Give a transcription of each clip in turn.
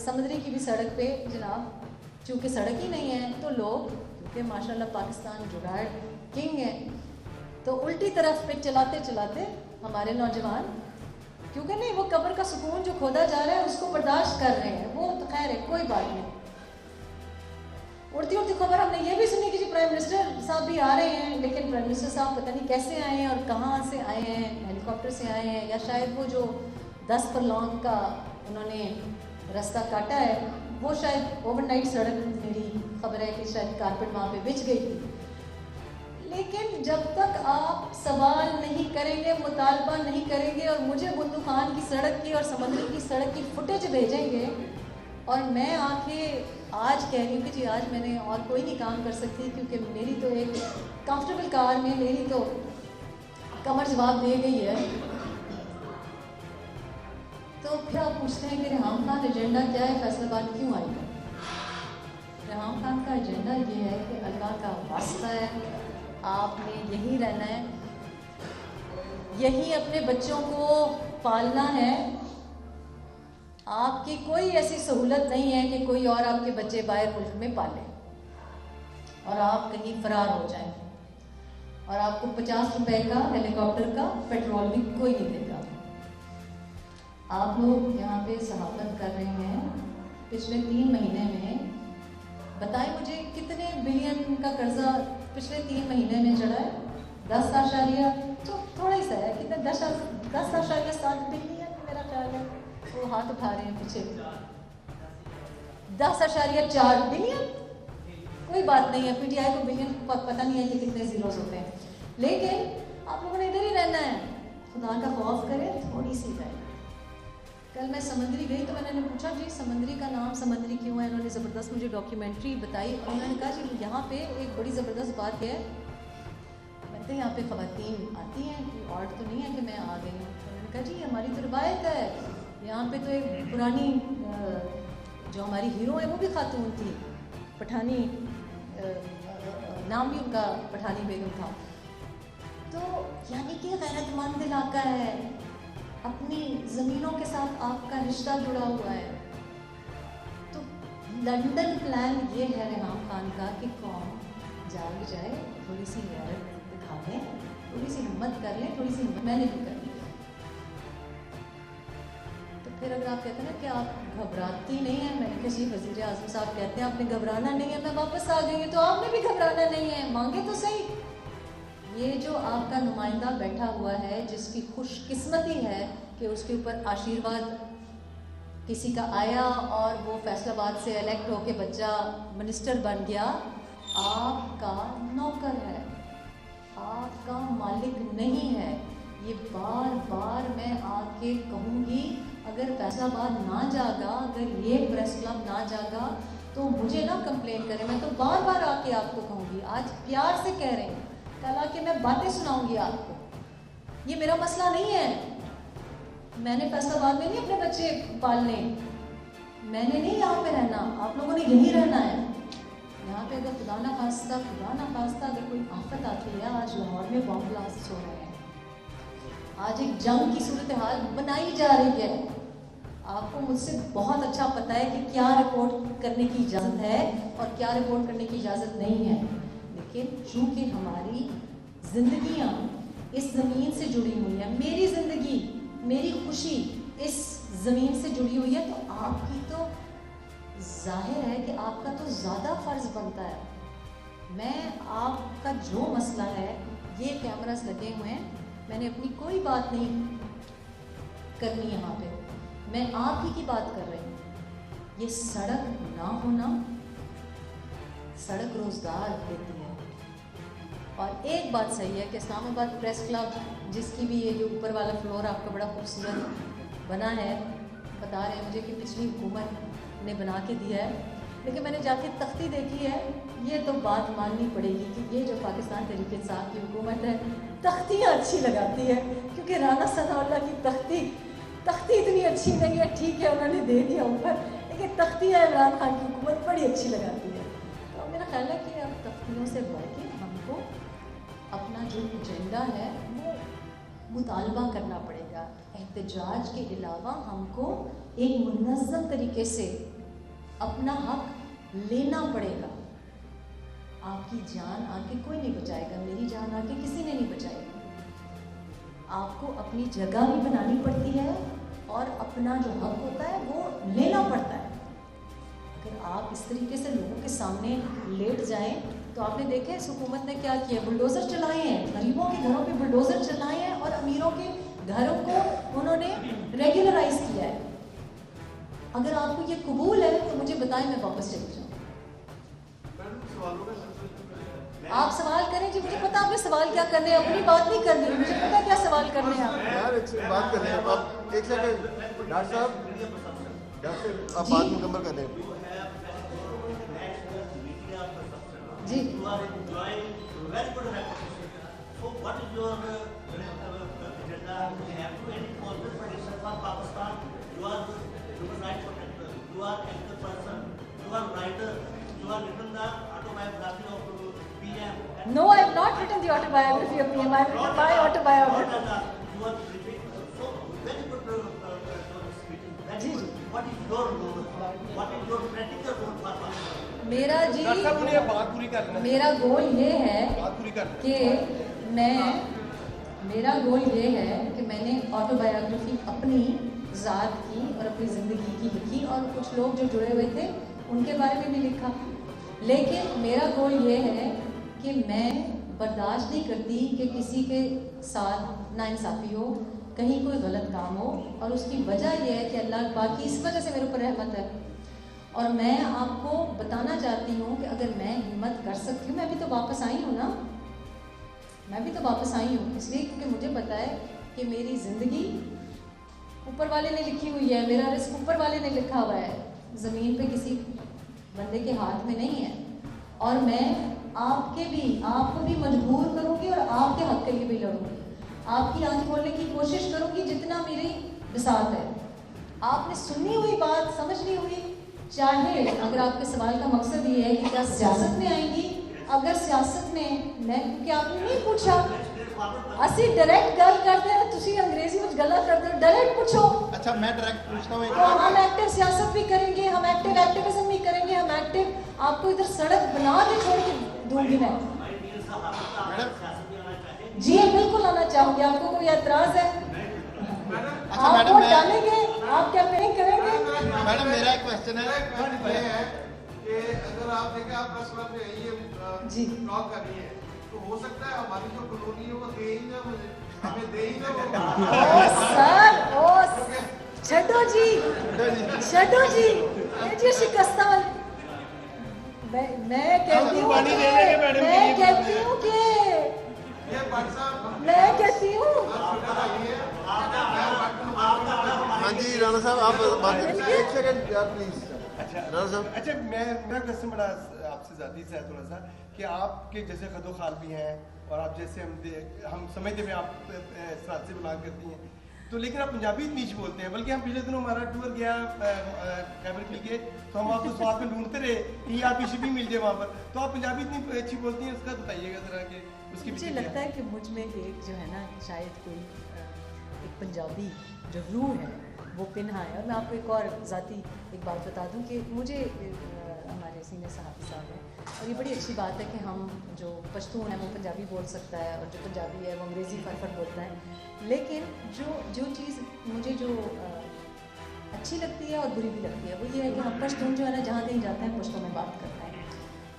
समंदरी की भी सड़क पे जनाब चूँकि सड़क ही नहीं है तो लोग, क्योंकि माशाल्लाह पाकिस्तान जुगाड़ किंग है, तो उल्टी तरफ पे चलाते चलाते हमारे नौजवान, क्योंकि नहीं वो कब्र का सुकून जो खोदा जा रहा है उसको बर्दाश्त कर रहे हैं, वो तो खैर है कोई बात नहीं। उड़ती उड़ती खबर हमने ये भी सुनी कि जी प्राइम मिनिस्टर साहब भी आ रहे हैं, लेकिन प्राइम मिनिस्टर साहब पता नहीं कैसे आए हैं और कहाँ से आए हैं, हेलीकॉप्टर से आए हैं या शायद वो जो 10 फरलॉन्ग का उन्होंने रास्ता काटा है वो शायद ओवरनाइट सड़क, मेरी खबर है कि शायद कारपेट वहाँ पे बिछ गई थी। लेकिन जब तक आप सवाल नहीं करेंगे, मुतालबा नहीं करेंगे और मुझे बुंदू खान की सड़क की और समंदरी की सड़क की फुटेज भेजेंगे और मैं आके आज कह रही हूँ कि जी आज मैंने और कोई नहीं काम कर सकती क्योंकि मेरी तो एक कंफर्टेबल कार में मेरी तो कमर जवाब दे गई है, तो फिर आप पूछते हैं कि रेहाम खान एजेंडा क्या है, फैसलाबाद क्यों आई है? रेहाम खान का एजेंडा ये है कि अल्लाह का वास्ता है, आपने यहीं रहना है, यहीं अपने बच्चों को पालना है। आपकी कोई ऐसी सहूलत नहीं है कि कोई और आपके बच्चे बाहर मुल्क में पाले और आप कहीं फरार हो जाएं और आपको 50 रुपए का हेलीकॉप्टर का पेट्रोल भी कोई नहीं देगा। आप लोग यहाँ पे सहाफत कर रहे हैं, पिछले 3 महीने में बताएं मुझे कितने बिलियन का कर्जा पिछले 3 महीने में चढ़ा है? 10 तो थोड़ा ही सा है, कितना 10.7 बिलियन मेरा ख्याल है, वो हाथ उठा रहे हैं पीछे, 10.4 बिलियन। कोई बात नहीं है, पीटीआई को बिलियन पता नहीं है कि कितने जीरोस होते हैं, लेकिन आप लोगों ने इधर ही रहना है, खुदा का खौफ करें, थोड़ी सी है। कल मैं समंदरी गई तो मैंने पूछा जी समंदरी का नाम समंदरी क्यों है, उन्होंने ज़बरदस्त मुझे डॉक्यूमेंट्री बताई और उन्होंने कहा जी यहाँ पे एक बड़ी ज़बरदस्त बात है, मैं तो यहाँ पे ख़वातीन आती हैं, कोई और तो नहीं है कि मैं आ गई हूँ। उन्होंने कहा जी हमारी तो रिवायत है, यहाँ पे तो एक पुरानी जो हमारी हीरो है वो भी खातून थी, पठानी, नाम भी उनका पठानी बेगम था, तो यानी कि गैरतमंद इलाका है, अपनी ज़मीनों के साथ आपका रिश्ता जुड़ा हुआ है। तो लंदन प्लान ये है रेहाम खान का कि कौम जाग जाए, थोड़ी सी गैरत दिखा लें, थोड़ी सी हिम्मत कर लें, थोड़ी सी हिम्मत मैंने भी कर ली। तो फिर अगर आप कहते हैं ना कि आप घबराती नहीं हैं, मैंने कहा जी वज़ीर आज़म साहब कहते हैं आपने घबराना नहीं है, मैं वापस आ गई हूँ, तो आपने भी घबराना नहीं है, मांगे तो सही। ये जो आपका नुमाइंदा बैठा हुआ है जिसकी खुशकिस्मती है कि उसके ऊपर आशीर्वाद किसी का आया और वो फैसलाबाद से इलेक्ट होके बच्चा मिनिस्टर बन गया, आपका नौकर है, आपका मालिक नहीं है। ये बार बार मैं आके कहूँगी, अगर फैसलाबाद ना जागा, अगर ये प्रेस क्लब ना जागा तो मुझे ना कंप्लेन करें, मैं तो बार बार आके आपको कहूँगी, आज प्यार से कह रहे हैं, कल आके मैं बातें सुनाऊंगी आपको। ये मेरा मसला नहीं है, मैंने फैसलाबाद में नहीं अपने बच्चे पालने, मैंने नहीं यहाँ पे रहना, आप लोगों ने यहीं रहना है। यहाँ पे अगर खुदा ना खास्ता अगर कोई आफत आती है, आज लाहौर में बॉम्ब ब्लास्ट हो रहे हैं, आज एक जंग की सूरत हाल बनाई जा रही है, आपको मुझसे बहुत अच्छा पता है कि क्या रिपोर्ट करने की इजाज़त है और क्या रिपोर्ट करने की इजाज़त नहीं है। लेकिन चूँकि हमारी ज़िंदगियाँ इस ज़मीन से जुड़ी हुई है, मेरी ज़िंदगी, मेरी खुशी इस ज़मीन से जुड़ी हुई है, तो आपकी तो जाहिर है कि आपका तो ज़्यादा फ़र्ज़ बनता है। मैं आपका जो मसला है, ये कैमरास लगे हुए हैं, मैंने अपनी कोई बात नहीं करनी यहाँ पे, मैं आप ही की बात कर रही हूँ। ये सड़क ना होना, सड़क रोज़गार देती है। और एक बात सही है कि इस्लामाबाद प्रेस क्लब, जिसकी भी ये जो ऊपर वाला फ्लोर आपका बड़ा खूबसूरत बना है, बता रहे हैं मुझे कि पिछली हुकूमत ने बना के दिया है, लेकिन मैंने जाके तख्ती देखी है, ये तो बात माननी पड़ेगी कि ये जो पाकिस्तान तहरीक इंसाफ की हुकूमत है, तख्तियाँ अच्छी लगाती है, क्योंकि राना सनाउल्लाह की तख्ती इतनी अच्छी नहीं है, ठीक है उन्होंने दे दिया ऊपर, लेकिन तख्तियाँ इमरान खान की हुकूमत बड़ी अच्छी लगाती है। तो मेरा ख्याल है कि अब तख्तियों से बढ़ के हमको अपना जो एजेंडा है वो मुतालबा करना पड़ेगा। एहतजाज के अलावा हमको एक मुनज़्ज़म तरीके से अपना हक लेना पड़ेगा। आपकी जान आके कोई नहीं बचाएगा, मेरी जान आके किसी ने नहीं बचाएगा। आपको अपनी जगह भी बनानी पड़ती है और अपना जो हक होता है वो लेना पड़ता है। अगर आप इस तरीके से लोगों के सामने लेट जाएं, तो आपने देखा इस हुकूमत ने क्या किया, बुलडोज़र चलाए हैं, गरीबों के घरों पे बुलडोज़र चलाए हैं और अमीरों के घरों को उन्होंने रेगुलराइज किया है। अगर आपको ये कबूल है तो मुझे बताएं, मैं वापस चली जाऊँ। आप सवाल करें जी, मुझे पता आपने सवाल क्या करने हैं, अपनी बात नहीं करनी, मुझे पता क्या सवाल करने हैं आप। यार एक बात कर लें आप, एक सेकंड डॉक्टर साहब आप बात मुकम्मल कर लें जी। No, I have not written the autobiography of PM. I have written my autobiography. जी जी। मेरा जी, मेरा गोल ये है कि मेरा गोल ये है कि मैंने ऑटोबायोग्राफी अपनी ज़ात की और अपनी ज़िंदगी की लिखी और कुछ लोग जो जुड़े हुए थे उनके बारे में भी लिखा। लेकिन मेरा गोल ये है कि मैं बर्दाश्त नहीं करती कि किसी के साथ नाइंसाफ़ी हो, कहीं कोई गलत काम हो, और उसकी वजह यह है कि अल्लाह पाक की इस वजह से मेरे ऊपर रहमत है। और मैं आपको बताना चाहती हूँ कि अगर मैं हिम्मत कर सकती हूँ, मैं भी तो वापस आई हूँ ना, मैं भी तो वापस आई हूँ इसलिए क्योंकि मुझे पता है कि मेरी ज़िंदगी ऊपर वाले ने लिखी हुई है, मेरा रिस्क ऊपर वाले ने लिखा हुआ है, ज़मीन पे किसी बंदे के हाथ में नहीं है। और मैं आपको भी मजबूर करूँगी और आपके हक के लिए भी लड़ूँगी, आपकी आंख खोलने की कोशिश करूँगी जितना मेरी बिसात है। आपने सुनी हुई बात समझ ली हुई, चाहे अगर आपके सवाल का मकसद ये है कि क्या सियासत में आएंगी, अगर सियासत में मैं, क्योंकि आपने नहीं पूछा, असि डायरेक्ट गल करते हैं, तुसी अंग्रेजी में गलत करते हो, डायरेक्ट पूछो। अच्छा मैं डायरेक्ट पूछता हूँ, तो हम एक्टिव सियासत भी करेंगे, हम एक्टिव एक्टिविज्म भी करेंगे, हम एक्टिव आपको इधर सड़क बना के छोड़ के दूंगी मैं। जी बिल्कुल आना चाहूंगी, आपको कोई एतराज है? आप वोट डालेंगे, आप कैंपेनिंग करेंगे? मैडम मेरा एक क्वेश्चन है कि अगर आप देखें आप प्रेस क्लब में ये जी ब्लॉग कर रही है, तो हो सकता है हमारी जो कॉलोनी है वो दे ही ना, मुझे हमें दे ही ना। ओ सर, ओ छड्डो जी, छड्डो जी, ये जी शिकस्ता वाली। मैं कहती हूँ कि मैं कहती हूँ हाँ जी राणा साहब आप बात एक सेकंड प्लीज। अच्छा राणा साहब, अच्छा मेरा क्वेश्चन बड़ा आपसे ज़ाती से है थोड़ा सा, कि आपके जैसे खदो खाल भी हैं और आप जैसे हम समझते हैं आप साथ से बिलोंग करती हैं, तो लेकिन आप पंजाबी नीच बोलते हैं, बल्कि हम पिछले दिनों हमारा टूर गया कैमरे के लिए, तो हम आपको स्वाद में ढूंढते रहे कि आपकी शिपिंग मिल जाए वहाँ पर, तो आप पंजाबी इतनी अच्छी बोलती हैं, उसका बताइएगा ज़रा कि उसकी। मुझे लगता है कि मुझ में एक जो है ना, शायद कोई एक पंजाबी जो रूह है वो पिन्हा है। और मैं आपको एक और ज़ाती एक बात बता दूं कि मुझे हमारे सीनियर साहब हैं, और ये बड़ी अच्छी बात है कि हम जो पश्तून है वो पंजाबी बोल सकता है और जो पंजाबी है वो अंग्रेज़ी फटफट बोलता है। लेकिन जो चीज़ मुझे जो अच्छी लगती है और बुरी भी लगती है वो ये है कि हम पश्तून जो है ना, जहाँ कहीं जाते हैं पश्तून में बात करते हैं,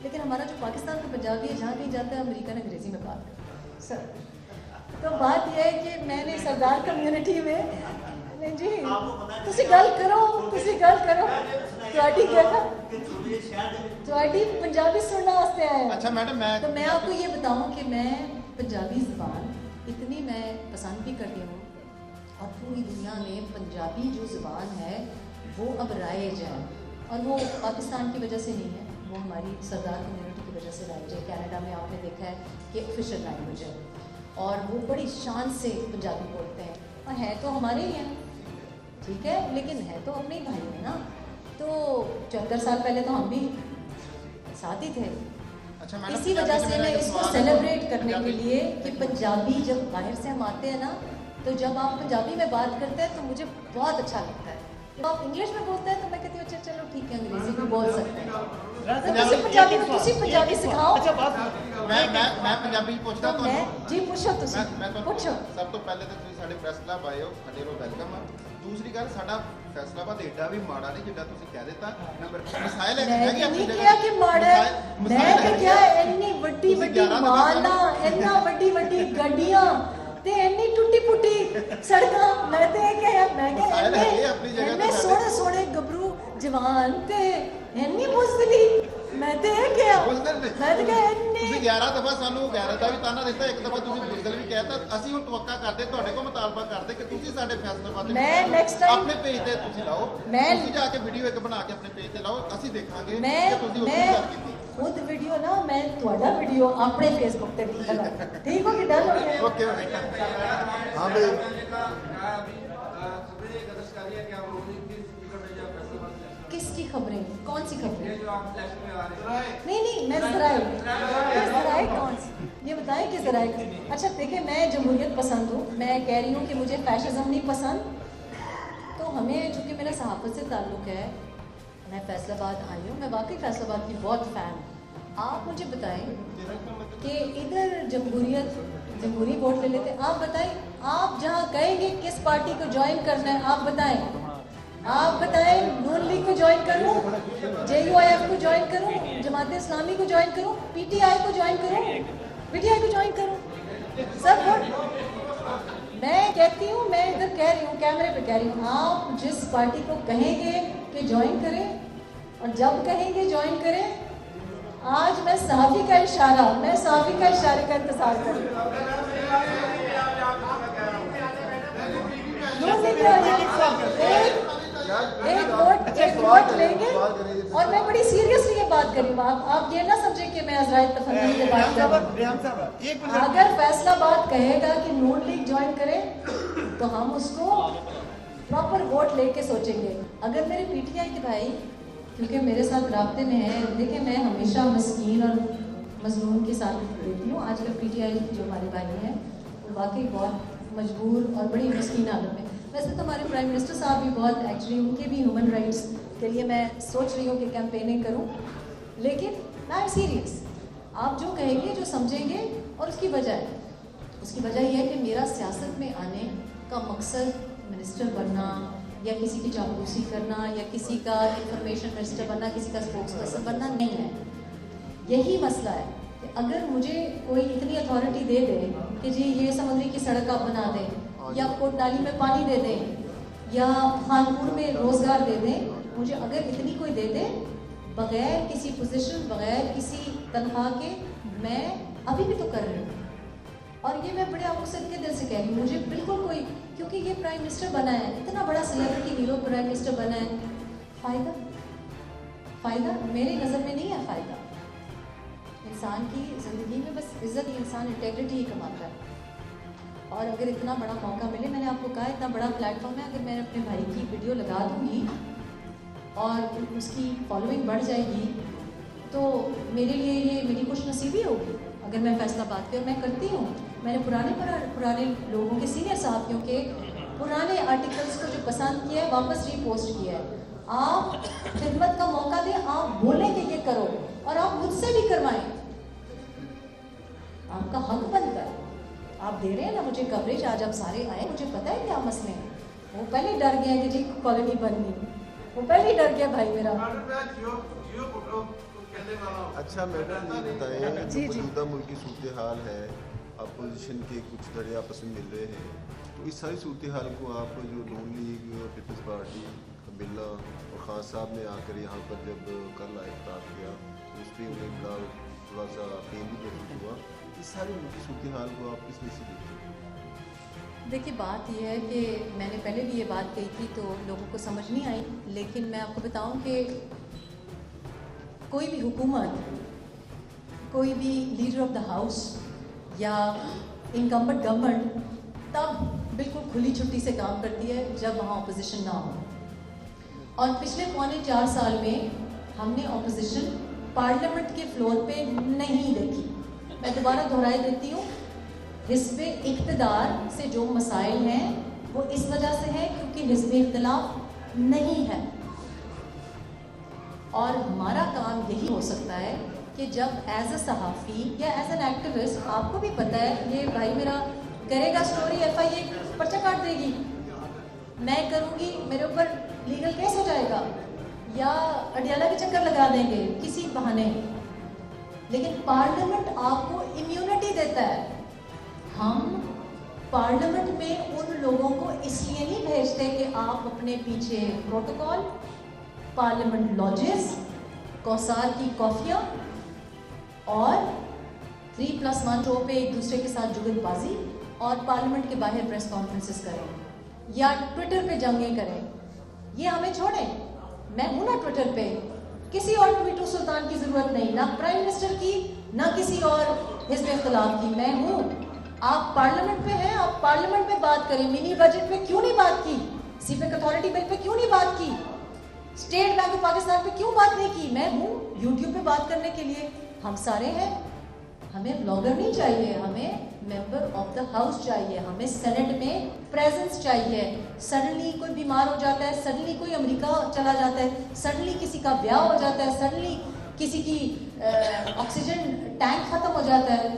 लेकिन हमारा जो पाकिस्तान का पंजाबी है जहाँ कहीं जाता है अमेरिकन अंग्रेज़ी में बात करता है सर। तो बात यह है कि मैंने सरदार कम्युनिटी में जी तुसी गल करो पंजाबी सुनने वास्ते आए। अच्छा मैडम तो मैं आपको ये बताऊं कि मैं पंजाबी ज़बान इतनी मैं पसंद भी करती हूँ, और पूरी दुनिया में पंजाबी जो ज़बान है वो अब राइज है, और वो पाकिस्तान की वजह से नहीं है, वो हमारी सरदार कम्युनिटी की वजह से राइज है। कनाडा में आपने देखा है कि ऑफिशियल लैंग्वेज है और वो बड़ी शान से पंजाबी बोलते हैं, और है तो हमारे ही हैं, ठीक है, लेकिन है तो अपने ही भाई है ना। तो 74 साल पहले तो हम भी साथ ही थे। अच्छा मैडम, इसी वजह से मैं इसको सेलिब्रेट करने के लिए कि पंजाबी जब बाहर से हम आते हैं ना, तो जब आप पंजाबी में बात करते हैं तो मुझे बहुत अच्छा लगता है। जब आप इंग्लिश में बोलते हैं तो मैं कहती हूँ अच्छा चलो ठीक है अंग्रेजी में बोल सकते हैं। पंजाबी पंजाबी सिखाओ। अच्छा बात ਮੈਂ ਪੰਜਾਬੀ ਪੁੱਛਦਾ मैं ਤੁਹਾਨੂੰ जी पूछो ਮੈਂ ਤੁਹਾਨੂੰ पूछो। ਸਭ ਤੋਂ ਪਹਿਲੇ ਤਾਂ ਤੁਸੀਂ ਸਾਡੇ ਪ੍ਰੈਸ ਕਲੱਬ ਆਏ ਹੋ, ਸਾਡੇ ਵੱਲੋਂ ਵੈਲਕਮ ਆ। ਦੂਸਰੀ ਗੱਲ, ਸਾਡਾ ਫੈਸਲਾਬਾਦ ਏਡਾ ਵੀ ਮਾੜਾ ਨਹੀਂ ਜਿੱਦਾਂ ਤੁਸੀਂ ਕਹਿ ਦਿੱਤਾ। ਨੰਬਰ ਮਸਾਇਲ ਹੈ मैं ਹੈਗੇ ਆਪਣੀ नहीं ਜਗ੍ਹਾ। किया कि माड़ा है, मैं तो क्या इतनी वड्डी ਤੁਸੀਂ वड्डी 11 दफा माला, इतना वड्डी वड्डी गड्डियां ते इतनी टुट्टी फुट्टी सड़कां, मैं तो ये कहा मैं मसाइल है ये अपनी जगह इतने पे सोहने सोहने गबरू जवान ते इतनी बुज़दिली, मैं तो ये कहा बुज़दिल नहीं। मैं तो कहा इतनी ਤੁਸੀਂ 11 ਦਫਾ ਸਾਨੂੰ ਗੈਰਤ ਦਾ ਵੀ ਤਾਨਾ ਦਿੱਤਾ, ਇੱਕ ਦਫਾ ਤੁਸੀਂ ਬੁਜ਼ਦਲ ਵੀ ਕਹਿਤਾ। ਅਸੀਂ ਹੁਣ ਤਵੱਕਾ ਕਰਦੇ, ਤੁਹਾਡੇ ਕੋਲ ਮੁਤਾਲਬਾ ਕਰਦੇ ਕਿ ਤੁਸੀਂ ਸਾਡੇ ਫੈਸਲਾਬਾਦ ਦੇ ਮੈਂ next time- ਆਪਣੇ ਪੇਜ ਤੇ ਤੁਸੀਂ ਲਾਓ। ਮੈਂ- ਤੁਸੀਂ ਜਾ ਕੇ ਵੀਡੀਓ ਇੱਕ ਬਣਾ ਕੇ ਆਪਣੇ ਪੇਜ ਤੇ ਲਾਓ, ਅਸੀਂ ਦੇਖਾਂਗੇ मैं ਕਿ ਤੁਸੀਂ ਉਸ ਦੀ ਗੱਲ ਕੀਤੀ। खुद वीडियो ना मैं थोड़ा वीडियो अपने फेसबुक पे भी लगा, ठीक हो कि डन हो गया? ਓਕੇ हाँ भाई किसकी खबरें, कौन सी खबरें? राय नहीं मैं ज़राए कौन सी, ये बताएं कि ज़राए। अच्छा देखिए, मैं जमहूरियत पसंद हूँ, मैं कह रही हूँ कि मुझे फैशिज़म नहीं पसंद। तो हमें चूँकि मेरा सहाफ़त से ताल्लुक़ है, मैं फैसलाबाद आई हूँ, मैं वाकई फैसलाबाद की बहुत फ़ैन हूँ। आप मुझे बताएं कि इधर जमहूरी वोट ले लेते, आप बताएं आप जहाँ कहेंगे किस पार्टी को ज्वाइन करना है, आप बताएं नून लीग को ज्वाइन करूं, JUIF को ज्वाइन करूं, जमात इस्लामी को ज्वाइन करूं, PTI को ज्वाइन करूं, सब वोट। मैं कहती हूँ, मैं इधर कह रही हूँ, कैमरे पे कह रही हूँ, आप जिस पार्टी को कहेंगे कि ज्वाइन करें और जब कहेंगे ज्वाइन करें। आज मैं सहाफ़ी का इशारे का इंतजार कर रही हूँ। एक वोट लेंगे और मैं बड़ी सीरियसली ये बात करी हूँ। आप ये ना समझे कि मैं अज़राइल तफन्नी से बात कर रही हूँ। अगर फैसलाबाद कहेगा कि नून लीग ज्वाइन करे तो हम उसको प्रॉपर वोट लेके सोचेंगे। अगर मेरे PTI के भाई, क्योंकि मेरे साथ राब्ते में है, देखिए मैं हमेशा मस्कीन और मजलूम के साथ रहती हूँ। आजकल PTI जो हमारे भाई हैं वो वाकई बहुत मजबूर और बड़ी मस्कीन हालत में। वैसे तो हमारे प्राइम मिनिस्टर साहब भी बहुत, एक्चुअली उनके भी ह्यूमन राइट्स के लिए मैं सोच रही हूँ कि कैंपेनिंग करूँ, लेकिन आई एम सीरियस। आप जो कहेंगे, जो समझेंगे, और उसकी वजह यह है कि मेरा सियासत में आने का मकसद मिनिस्टर बनना या किसी की चापलूसी करना या किसी का इंफॉर्मेशन मिनिस्टर बनना, किसी का स्पोक्स पर्सन बनना नहीं है। यही मसला है कि अगर मुझे कोई इतनी अथॉरिटी दे दे कि जी ये समुद्री की सड़क आप बना दें, या कोटनाली में पानी दे दें, या खानपुर में रोज़गार दे दें, मुझे अगर इतनी कोई दे दे बग़ैर किसी पोजीशन, बग़ैर किसी तनख्वाह के, मैं अभी भी तो कर रही हूँ। और ये मैं बड़े आपको सच्चे दिल से कह रही हूँ, मुझे बिल्कुल कोई, क्योंकि ये प्राइम मिनिस्टर बना है, इतना बड़ा सेलिब्रिटी हीरो प्राइम मिनिस्टर बना है, फ़ायदा मेरी नज़र में नहीं है। फ़ायदा इंसान की ज़िंदगी में बस इज़्ज़त ही, इंसान इंटेग्रिटी ही कमाता है। और अगर इतना बड़ा मौका मिले, मैंने आपको कहा इतना बड़ा प्लेटफॉर्म है, अगर मैं अपने भाई की वीडियो लगा दूँगी और उसकी फॉलोइंग बढ़ जाएगी तो मेरे लिए ये मेरी खुश नसीबी होगी। अगर मैं फैसलाबाद की, और मैं करती हूँ, मैंने पुराने लोगों के, सीनियर सहाफ़ियों के पुराने आर्टिकल्स को जो पसंद किया है वापस रीपोस्ट किया है। आप खिदमत का मौका दें, आप बोलें कि ये करो और आप मुझसे भी करवाएं, आपका हक बनता है। आप दे रहे हैं ना मुझे कवरेज, आज आप सारे आए, मुझे पता है क्या मसले हैं। वो पहले ही डर गया कि जी कॉलोनी बननी, वो पहले ही डर गया भाई मेरा। अच्छा मैडम ये बताएं, जो मौजूदा मुल्क की सूरत हाल है, अपोजिशन के कुछ धड़े आपस में मिल रहे हैं, तो इस सारी सूरत हाल को आप जो नून लीग और पीपल्स पार्टी बिल्ला और खान साहब ने आकर यहाँ पर जब कल इफ्तार किया तो उस पर उन्हें बड़ा थोड़ा सा पेन भी महसूस हुआ। इस सारी मुल्क की सूरत हाल को आप किस तरह से देखते हैं? देखिए बात यह है कि मैंने पहले भी ये बात कही थी तो लोगों को समझ नहीं आई, लेकिन मैं आपको बताऊं कि कोई भी हुकूमत, कोई भी लीडर ऑफ द हाउस या इनकम्बेंट गवर्नमेंट तब बिल्कुल खुली छुट्टी से काम करती है जब वहाँ अपोजिशन ना हो। और पिछले 4.25 साल में हमने अपोजिशन पार्लियामेंट के फ्लोर पे नहीं देखी। मैं दोबारा दोहराई देती हूँ, हिज़्ब इक़्तिदार से जो मसाइल हैं वो इस वजह से है क्योंकि हिज़्ब इख्तिलाफ नहीं है। और हमारा काम यही हो सकता है कि जब एज अ सहाफ़ी या एज एन एक्टिविस्ट, आपको भी पता है ये भाई मेरा करेगा स्टोरी, FIA पर्चा काट देगी, मैं करूँगी मेरे ऊपर लीगल केस हो जाएगा, या अडियाला के चक्कर लगा देंगे किसी बहाने। लेकिन पार्लियामेंट आपको इम्यूनिटी देता है। हम पार्लियामेंट में उन लोगों को इसलिए नहीं भेजते कि आप अपने पीछे प्रोटोकॉल, पार्लियामेंट लॉजेस, कौसार की कॉफियाँ और 3+1 शो पे एक दूसरे के साथ जुगलबाजी और पार्लियामेंट के बाहर प्रेस कॉन्फ्रेंसेस करें या ट्विटर पे जंगें करें। ये हमें छोड़ें। मैं हूं ना ट्विटर पे, किसी और ट्वीटू सुल्तान की जरूरत नहीं, ना प्राइम मिनिस्टर की, ना किसी और हिज़्ब इख्तिलाफ की। मैं हूं। आप पार्लियामेंट पे हैं, आप पार्लियामेंट में बात करें। मिनी बजट पे क्यों नहीं बात की? सीपेक अथॉरिटी बिल पे क्यों नहीं बात की? स्टेट बैंक ऑफ पाकिस्तान पे क्यों बात नहीं की? मैं हूं यूट्यूब पे बात करने के लिए। हम सारे हैं। हमें ब्लॉगर नहीं चाहिए, हमें मेंबर ऑफ द हाउस चाहिए, हमें सेनेट में प्रेजेंस चाहिए। सडनली कोई बीमार हो जाता है, सडनली कोई अमेरिका चला जाता है, सडनली किसी का ब्याह हो जाता है, सडनली किसी की ऑक्सीजन टैंक खत्म हो जाता है।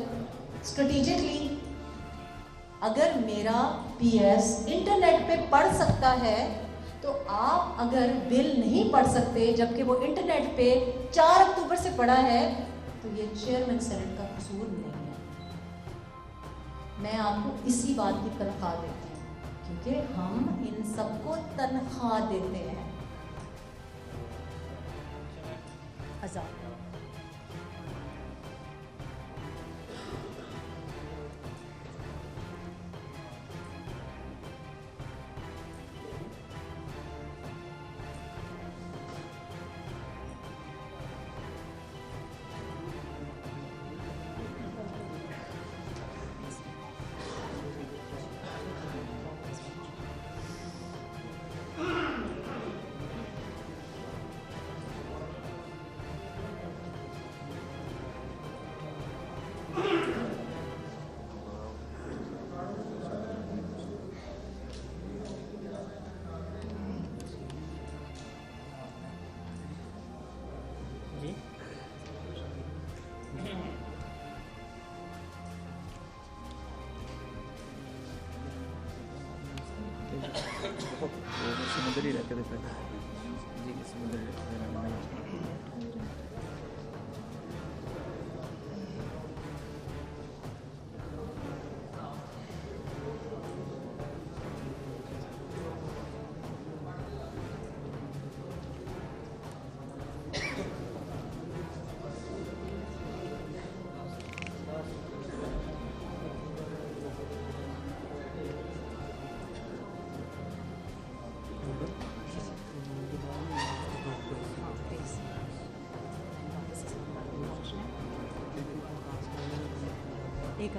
स्ट्रेटेजिकली अगर मेरा PS इंटरनेट पे पढ़ सकता है, तो आप अगर बिल नहीं पढ़ सकते जबकि वो इंटरनेट पे 4 अक्टूबर से पढ़ा है, तो ये चेयरमैन सेनेट का कसूर नहीं है। मैं आपको इसी बात की तनख्वाह देती हूँ, क्योंकि हम इन सबको तनख्वाह देते हैं। आजाद समुद्र ही रहते थे पहले जी, समुद्र एक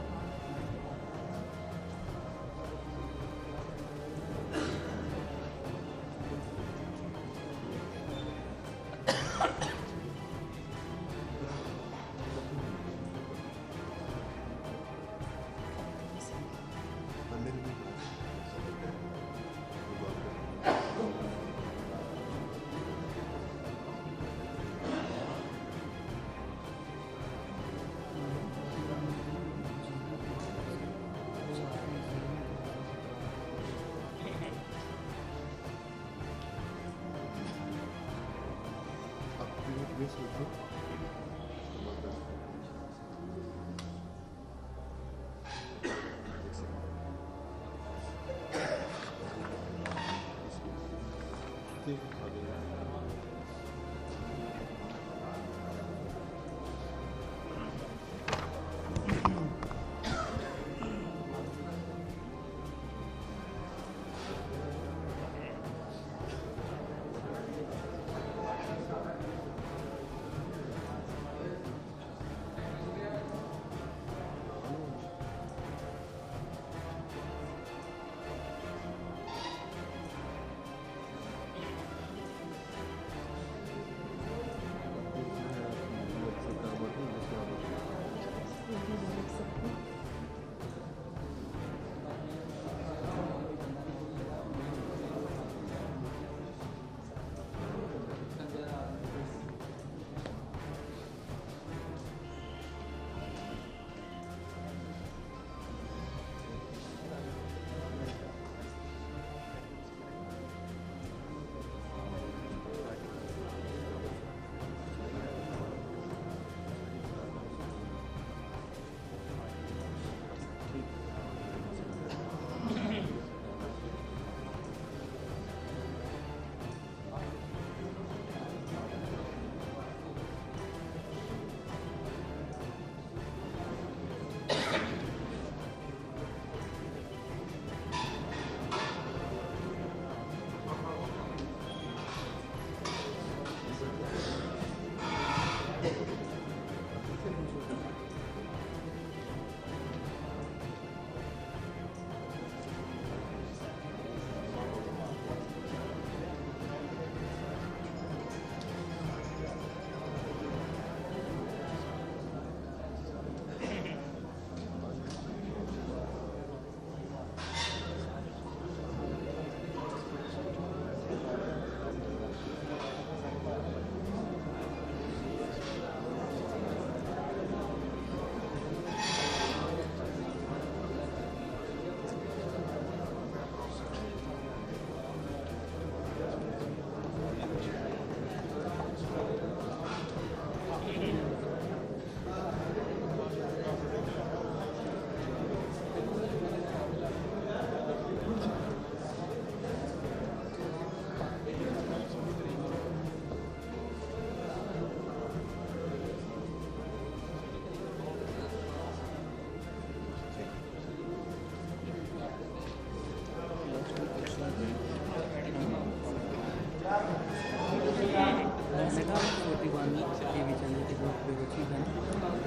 टीवी चैनल के जो प्रोग्रेसिव है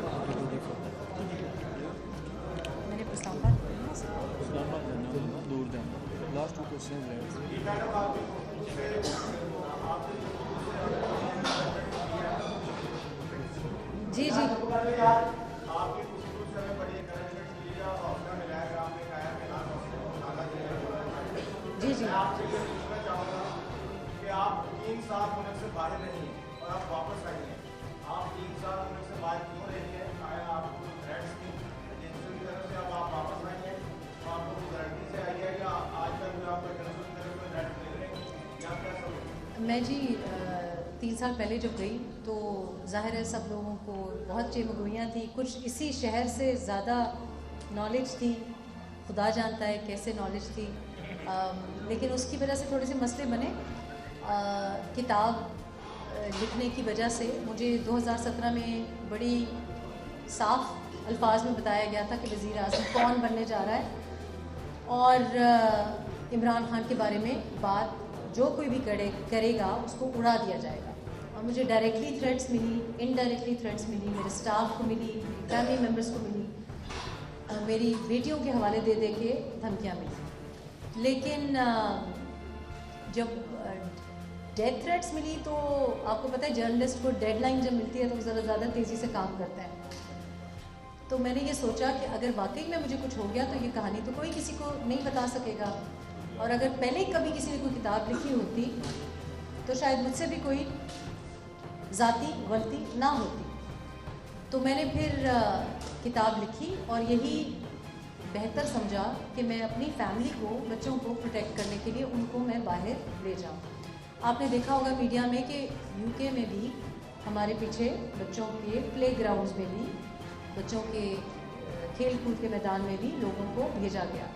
आप तो देखो मैंने इस्लामाबाद इस्लामाबाद जाना होगा, दूर जाना। लास्ट 2 क्वेश्चन है। जी जी जी जी कि आप 3 साल मुल्क से बाहर नहीं हैं और आप वापस आई हैं। आप 3 साल मुल्क से बाहर क्यों रही हैं? आया आपको थ्रेट्स की एजेंसियों की तरफ से अब आप वापस आई हैं, तो आपको गारंटी से आई है या आज तक भी आप एजेंसियों की तरफ से थ्रेट्स मिल रहे हैं या क्या सब? मैं जी 3 साल पहले जब गई तो ज़ाहिर है सब लोगों को बहुत चमगोइयाँ थी, कुछ इसी शहर से ज़्यादा नॉलेज थी, खुदा जानता है कैसे नॉलेज थी। लेकिन उसकी वजह से थोड़े से मसले बने। किताब लिखने की वजह से मुझे 2017 में बड़ी साफ अल्फाज में बताया गया था कि वज़ीर आज़म कौन बनने जा रहा है, और इमरान खान के बारे में बात जो कोई भी करेगा उसको उड़ा दिया जाएगा। और मुझे डायरेक्टली थ्रेट्स मिली, इनडायरेक्टली थ्रेट्स मिली, मेरे स्टाफ को मिली, मेरी फैमिली मेम्बर्स को मिली, मेरी बेटियों के हवाले दे दे के धमकियाँ मिली। लेकिन जब डेथ थ्रेट्स मिली तो आपको पता है जर्नलिस्ट को डेडलाइन जब मिलती है तो ज़रा ज़्यादा तेज़ी से काम करता है। तो मैंने ये सोचा कि अगर वाकई में मुझे कुछ हो गया तो ये कहानी तो कोई किसी को नहीं बता सकेगा, और अगर पहले ही कभी किसी ने कोई किताब लिखी होती तो शायद मुझसे भी कोई ज़ाती गलती ना होती। तो मैंने फिर किताब लिखी और यही बेहतर समझा कि मैं अपनी फैमिली को, बच्चों को प्रोटेक्ट करने के लिए उनको मैं बाहर ले जाऊं। आपने देखा होगा मीडिया में कि यूके में भी हमारे पीछे बच्चों के प्ले ग्राउंड्स में भी, बच्चों के खेल कूद के मैदान में भी लोगों को भेजा गया,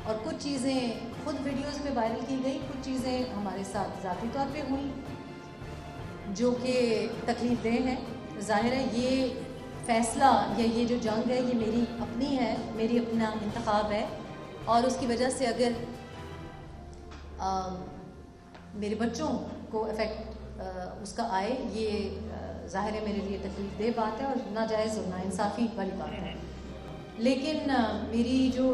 और कुछ चीज़ें खुद वीडियोज़ में वायरल की गई, कुछ चीज़ें हमारे साथ ज़ाती तौर पे हुई जो कि तकलीफ़देह हैं। ज़ाहिर है ये फ़ैसला या ये जो जंग है ये मेरी अपनी है, मेरी अपना इंतखाब है, और उसकी वजह से अगर मेरे बच्चों को इफ़ेक्ट उसका आए, ये ज़ाहिर है मेरे लिए तकलीफ़देह बात है और नाजायज़ और नाइंसाफ़ी वाली बात है। लेकिन मेरी जो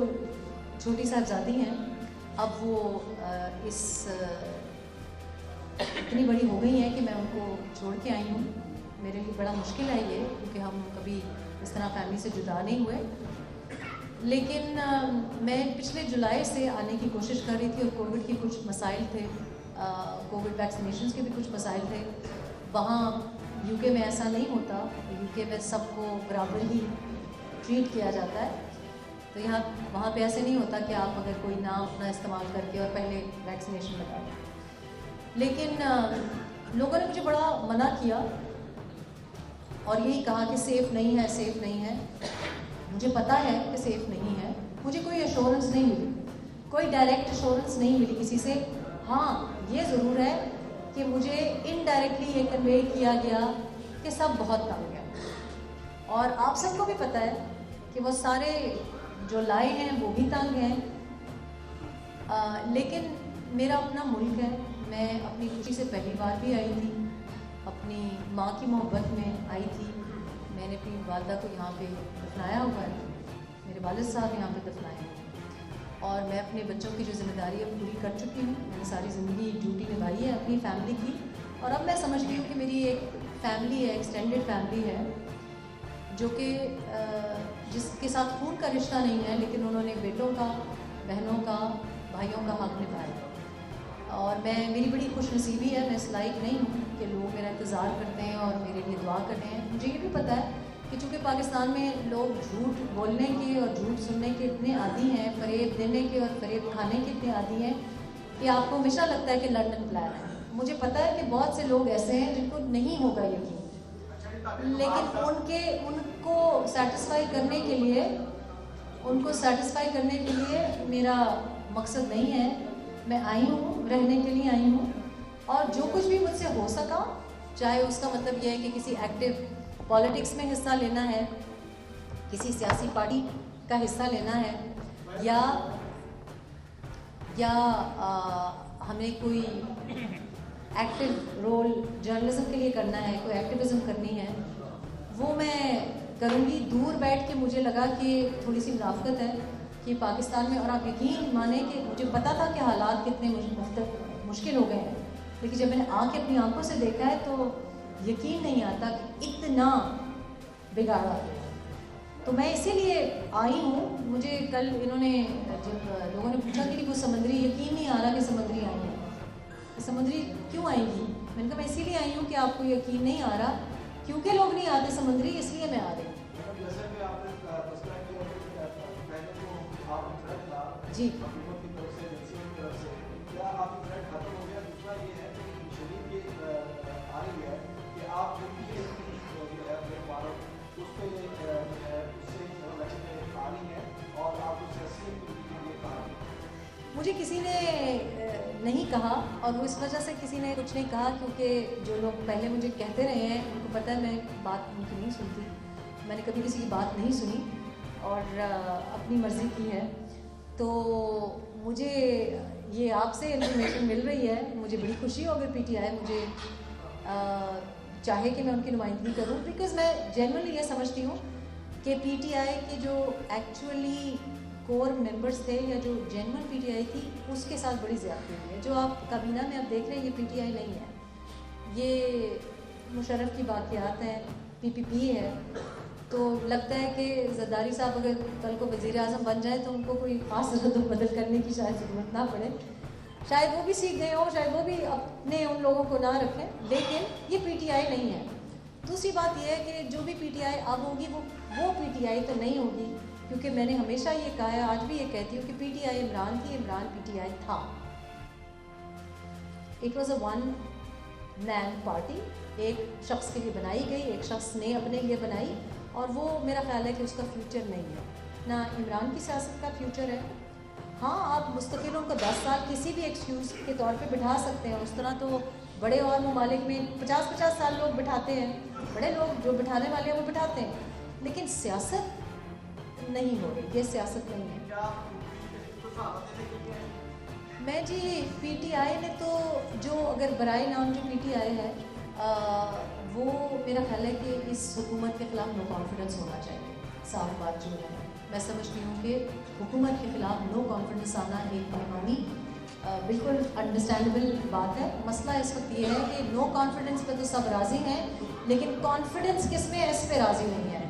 छोटी साहबजादी हैं अब वो इतनी बड़ी हो गई हैं कि मैं उनको छोड़ के आई हूँ। मेरे लिए बड़ा मुश्किल है ये, क्योंकि हम कभी इस तरह फैमिली से जुदा नहीं हुए। लेकिन मैं पिछले जुलाई से आने की कोशिश कर रही थी, और कोविड के कुछ मसाइल थे, कोविड वैक्सीनेशन के भी कुछ मसाइल थे। वहाँ यूके में ऐसा नहीं होता, यूके में सबको बराबर ही ट्रीट किया जाता है। तो यहाँ वहाँ पे ऐसे नहीं होता कि आप अगर कोई नाम अपना इस्तेमाल करके और पहले वैक्सीनेशन लगा दें। लेकिन लोगों ने मुझे बड़ा मना किया और यही कहा कि सेफ़ नहीं है, सेफ़ नहीं है। मुझे पता है कि सेफ़ नहीं है, मुझे कोई एश्योरेंस नहीं मिली, कोई डायरेक्ट एश्योरेंस नहीं मिली किसी से। हाँ, ये ज़रूर है कि मुझे इनडायरेक्टली ये कन्वे किया गया कि सब बहुत तंग है, और आप सबको भी पता है कि वो सारे जो लाए हैं वो भी तंग हैं। लेकिन मेरा अपना मुल्क है, मैं अपनी खुशी से पहली बार भी आई थी, अपनी माँ की मोहब्बत में आई थी। मैंने अपनी वालदा को यहाँ पे दफनाया हुआ है, मेरे वालिद साहब यहाँ पे दफनाए हैं, और मैं अपने बच्चों की जो जिम्मेदारी अब पूरी कर चुकी हूँ। मैंने सारी ज़िंदगी ड्यूटी निभाई है अपनी फैमिली की, और अब मैं समझती हूँ कि मेरी एक फैमिली है, एक्सटेंडेड फैमिली है, जो कि जिसके साथ खून का रिश्ता नहीं है, लेकिन उन्होंने बेटों का, बहनों का, भाइयों का हक़ निभाया। और मेरी बड़ी खुशनसीबी है, मैं इस लायक नहीं हूँ कि लोग मेरा इंतज़ार करते हैं और मेरे लिए दुआ करते हैं। मुझे ये भी पता है कि चूँकि पाकिस्तान में लोग झूठ बोलने के और झूठ सुनने के इतने आदी हैं, फरेब देने के और फरेब खाने के इतने आदी हैं कि आपको हमेशा लगता है कि लंदन प्लान है। मुझे पता है कि बहुत से लोग ऐसे हैं जिनको नहीं होगा यकीन, लेकिन उनको सेटिस्फाई करने के लिए मेरा मकसद नहीं है। मैं आई हूँ, रहने के लिए आई हूँ, और जो कुछ भी मुझसे हो सका, चाहे उसका मतलब यह है कि किसी एक्टिव पॉलिटिक्स में हिस्सा लेना है, किसी सियासी पार्टी का हिस्सा लेना है, या हमें कोई एक्टिव रोल जर्नलिज्म के लिए करना है, कोई एक्टिविज्म करनी है, वो मैं करूँगी। दूर बैठ के मुझे लगा कि थोड़ी सी मुनाफकत है कि पाकिस्तान में, और आप यकीन माने कि मुझे पता था कि हालात कितने मुश्किल हो गए हैं, लेकिन जब मैंने आके अपनी आंखों से देखा है तो यकीन नहीं आता कि इतना बिगाड़ा गया। तो मैं इसीलिए आई हूँ। मुझे कल इन्होंने जब लोगों ने पूछा कि वो समंदरी, यकीन नहीं आ रहा कि समंदरी आई है, समंदरी क्यों आएंगी? मैंने कहा मैं इसीलिए आई हूँ कि आपको यकीन नहीं आ रहा, क्योंकि लोग नहीं आते समंदरी, इसलिए मैं आ रही हूँ। जी मुझे किसी ने नहीं कहा, और वो इस वजह से किसी ने कुछ नहीं कहा क्योंकि जो लोग पहले मुझे कहते रहे हैं उनको पता है मैं बात उनकी नहीं सुनती। मैंने कभी किसी की बात नहीं सुनी और अपनी मर्ज़ी की है। तो मुझे ये आपसे इन्फॉर्मेशन मिल रही है, मुझे बड़ी खुशी हो अगर पीटीआई मुझे चाहे कि मैं उनकी नुमाइंदगी करूं, बिकॉज़ मैं जनरली ये समझती हूँ कि पीटीआई के जो एक्चुअली कोर मेंबर्स थे या जो जेन्युइन पीटीआई थी उसके साथ बड़ी ज़्यादती हुई है। जो आप काबीना में आप देख रहे हैं ये पीटीआई नहीं है, ये मुशर्रफ की बाक़ियात हैं, पीपीपी है। तो लगता है कि ज़रदारी साहब अगर कल को वज़ीर आज़म बन जाए तो उनको कोई ख़ास रद्द बदल करने की शायद ज़रूरत ना पड़े, शायद वो भी सीख गए हों, शायद वो भी अपने उन लोगों को ना रखें, लेकिन ये पीटीआई नहीं है। दूसरी बात यह है कि जो भी पीटीआई अब होगी वो पीटीआई तो नहीं होगी, क्योंकि मैंने हमेशा ये कहा है, आज भी ये कहती हूँ कि पीटीआई इमरान की, इमरान पीटीआई था। It was a one man party, एक शख्स के लिए बनाई गई, एक शख्स ने अपने लिए बनाई, और वो मेरा ख्याल है कि उसका फ्यूचर नहीं है, ना इमरान की सियासत का फ्यूचर है। हाँ, आप मुस्तकिल उनको 10 साल किसी भी एक्सक्यूज़ के तौर पे बिठा सकते हैं, उस तरह तो बड़े और ममालिक में 50-50 साल लोग बिठाते हैं, बड़े लोग जो बिठाने वाले हैं वो बिठाते हैं, लेकिन सियासत नहीं हो रही, ये सियासत नहीं है। मैं जी पीटीआई ने तो जो अगर बराए नाम जो पीटीआई है वो मेरा ख्याल है कि इस हुकूमत के ख़िलाफ़ नो कॉन्फिडेंस होना चाहिए। साफ बात जो है, मैं समझती हूँ कि हुकूमत के ख़िलाफ़ नो कॉन्फिडेंस आना एक बेईमानी बिल्कुल अंडरस्टैंडेबल बात है। मसला इस वक्त ये है कि नो कॉन्फिडेंस पे तो सब राज़ी हैं, लेकिन कॉन्फिडेंस किस में है इस पे राज़ी नहीं है,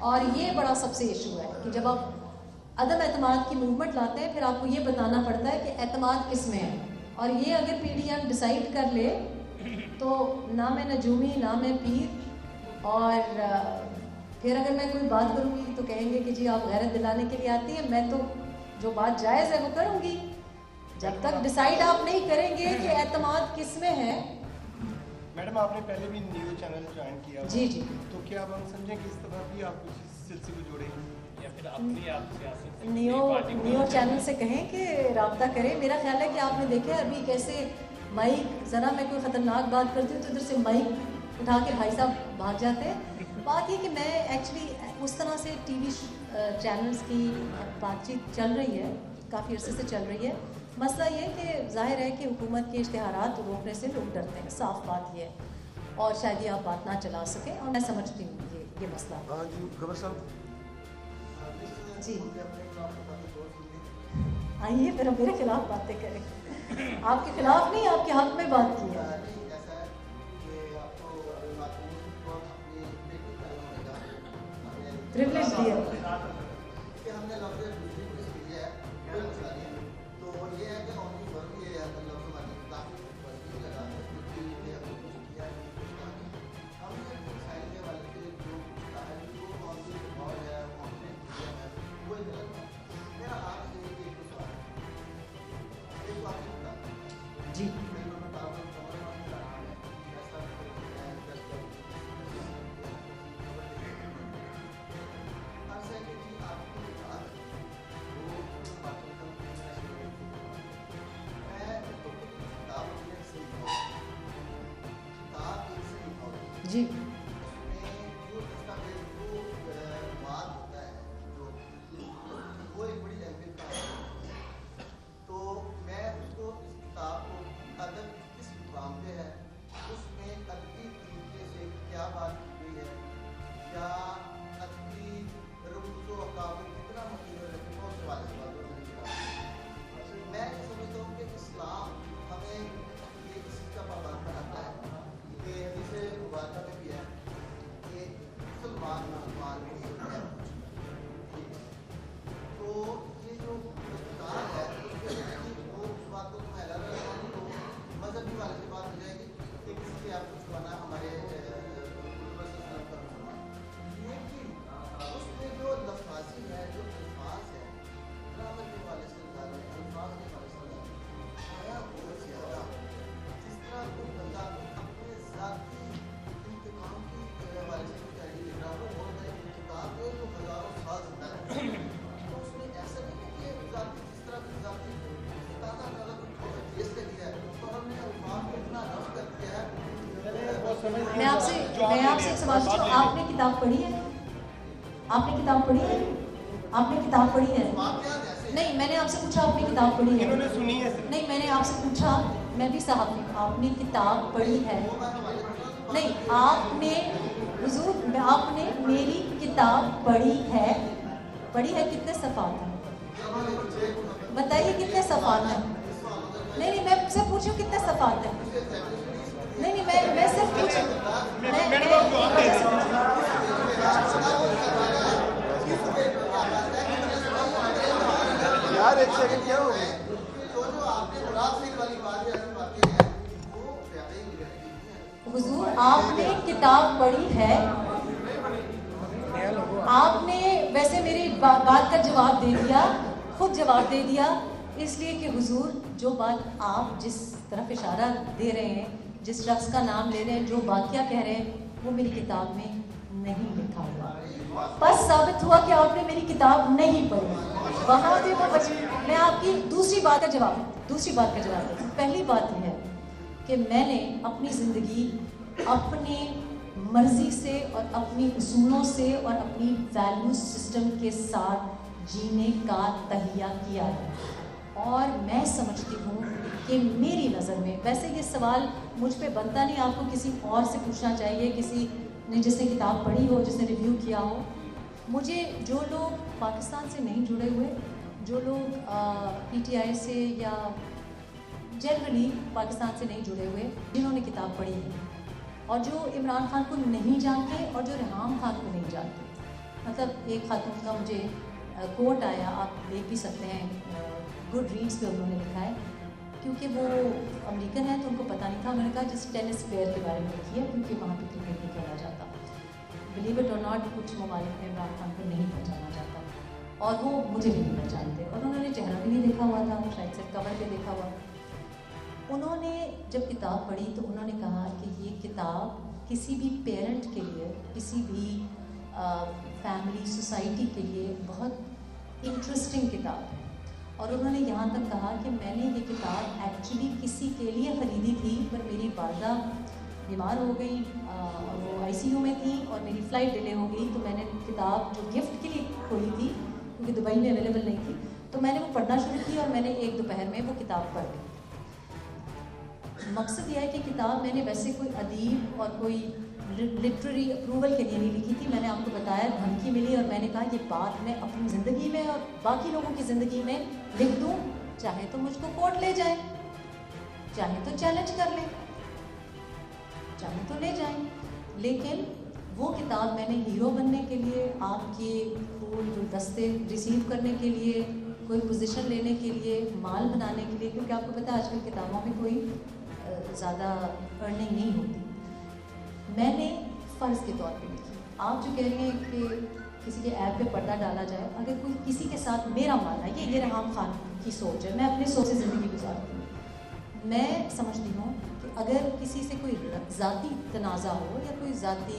और ये बड़ा सबसे इशू है कि जब आप अदम एतमाद की मूवमेंट लाते हैं फिर आपको ये बताना पड़ता है कि एतमाद किस में है। और ये अगर पीडीएम डिसाइड कर ले तो ना मैं नजूमी ना मैं पीर, और फिर अगर मैं कोई बात करूँगी तो कहेंगे कि जी आप गैरत दिलाने के लिए आती है। मैं तो जो बात जायज़ है वो करूँगी, जब तक डिसाइड आप नहीं करेंगे कि एतमाद किस में है। मैडम आपने पहले भी न्यूज़ चैनल ज्वाइन किया, जी जी, तो क्या अब हम समझें कि इस तरह भी आप कुछ इस सिलसिले को जोड़ेंगे या फिर अपनी नियो चैनल से कहें कि रब्ता करें। मेरा ख्याल है कि आपने देखा है अभी कैसे माइक, ज़रा मैं कोई ख़तरनाक बात करती हूँ तो इधर से माइक उठा के भाई साहब भाग जाते हैं। बात ये कि मैं एक्चुअली उस तरह से टीवी चैनल्स की बातचीत चल रही है, काफ़ी अरसे से चल रही है। मसला ये है कि जाहिर है कि हुकूमत के इश्तिहारात रोकने से लोग डरते हैं, साफ बात ये है, और शायद ये आप बात ना चला सकें, और मैं समझती हूँ ये मसला। हाँ जी खबर साहब जी आइए फिर हम मेरे खिलाफ बातें करें। आपके खिलाफ नहीं, आपके हक में बात की है। प्रिविलेज दिया जी। जी तो मैं उसको इस किताब को अदब किस मुकाम पे है मुबारक में भी है कि सलमान खान भी है। तो ये जो किताब है उसके वो उस बात को मैं अलग तो मजहबी वाले से बात हो जाएगी कि किसी से आपको छुपाना हमारे लेकिन उसमें जो लफाजी है जो अल्फाज है ग्रामर के वाले से अल्फाज के वाले से आया बहुत ज़्यादा जिस तरह कोई बंदा अपने ज़ाती इंतकाम की वाले से डायरी लिख रहा हो बहुत बड़ी किताब है जो हज़ारों साल जिंदा है। तो उसमें ऐसा नहीं है कि ज़ाती जिस तरह की ज़ाती ताज़ा ताज़ा कुछ पेश कर दिया है तो हमने अल्फाज को इतना रफ कर दिया है। मैं आपसे एक सवाल पूछूं, आपने किताब पढ़ी है? आपने किताब पढ़ी है? आपने किताब पढ़ी है? नहीं, मैंने आपसे पूछा आपने किताब पढ़ी है? इन्होंने सुनी है। नहीं, मैंने आपसे पूछा, मैं भी साहब हूँ, आपने किताब पढ़ी है? नहीं, आपने हुजूर आपने मेरी किताब पढ़ी है? पढ़ी है? कितने सफ़ात हैं बताइए, कितने सफ़ात हैं? नहीं, मैं सिर्फ पूछूं कितने सफ़ात हैं? नहीं, मैं सिर्फ पूछूं, मैं एक वजह से पूछूं। यार एक सेकंड क्या हो गया? जो आपने मुराद से वाली बात है ऐसी बातें हैं वो ज़्यादा ही रहती हैं। हुजूर आपने किताब पढ़ी है? आपने वैसे मेरी बात का जवाब दे दिया, खुद जवाब दे दिया, इसलिए कि हुजूर जो बात आप जिस तरफ इशारा दे रहे हैं, जिस शख्स का नाम ले रहे हैं, जो वाक़या कह रहे हैं, वो मेरी किताब में नहीं लिखा हुआ। बस साबित हुआ कि आपने मेरी किताब नहीं पढ़ी, वहाँ पे वो मैं आपकी दूसरी बात का जवाब दूँ। पहली बात यह है कि मैंने अपनी ज़िंदगी अपने मर्ज़ी से और अपनी उसूलों से और अपनी वैल्यू सिस्टम के साथ जीने का तहिया किया है, और मैं समझती हूँ कि मेरी नज़र में, वैसे ये सवाल मुझ पे बनता नहीं, आपको किसी और से पूछना चाहिए, किसी ने जिसने किताब पढ़ी हो, जिसने रिव्यू किया हो। मुझे जो लोग पाकिस्तान से नहीं जुड़े हुए, जो लोग PTI से या जनरली पाकिस्तान से नहीं जुड़े हुए, जिन्होंने किताब पढ़ी है, और जो इमरान खान को नहीं जानते और जो रिहाम खान को नहीं जानते। मतलब एक खातून का मुझे कोट आया, आप देख भी सकते हैं, गुड रीड्स पे उन्होंने लिखा है, क्योंकि वो अमेरिकन है तो उनको पता नहीं था। उन्होंने कहा जिस टेनिस प्लेयर के बारे में लिखी है, क्योंकि वहाँ पे क्रिकेट नहीं खेला जाता। बिलीव इट और नॉट, कुछ ममालिक में इमरान खान को नहीं पहचाना जाता, और वो मुझे भी नहीं पहचानते, और उन्होंने चेहरा भी नहीं देखा हुआ था, शायद सिर्फ कवर पे देखा हुआ। उन्होंने जब किताब पढ़ी तो उन्होंने कहा कि ये किताब किसी भी पेरेंट के लिए, किसी भी फैमिली सोसाइटी के लिए बहुत इंटरेस्टिंग किताब है। और उन्होंने यहाँ तक कहा कि मैंने ये किताब एक्चुअली किसी के लिए ख़रीदी थी, पर मेरी वालदा बीमार हो गई और वो ICU में थी और मेरी फ़्लाइट डिले हो गई, तो मैंने किताब जो गिफ्ट के लिए खोली थी, क्योंकि दुबई में अवेलेबल नहीं थी, तो मैंने वो पढ़ना शुरू की और मैंने एक दोपहर में वो किताब पढ़ ली। मकसद यह है कि किताब मैंने वैसे कोई अदीब और कोई लिटरेरी अप्रूवल के लिए नहीं लिखी थी। मैंने आपको बताया, धमकी मिली और मैंने कहा ये बात मैं अपनी ज़िंदगी में और बाकी लोगों की ज़िंदगी में लिख दूँ, चाहे तो मुझको कोर्ट ले जाए, चाहे तो चैलेंज कर लें, चाहे तो ले जाएं। लेकिन वो किताब मैंने हीरो बनने के लिए, आपके फूल गुलदस्ते रिसीव करने के लिए, कोई पोजीशन लेने के लिए, माल बनाने के लिए, क्योंकि आपको पता है आजकल किताबों में कोई ज़्यादा अर्निंग नहीं होती, मैंने फ़र्ज़ के तौर पे लिखी। आप जो कह रही हैं कि किसी के ऐप पे पर्दा डाला जाए, अगर कोई किसी के साथ, मेरा मानना ये रिहाम खान की सोच है, मैं अपनी सोच से ज़िंदगी गुजारती हूँ। मैं समझती हूँ कि अगर किसी से कोई ज़ाती तनाज़ा हो या कोई ज़ाती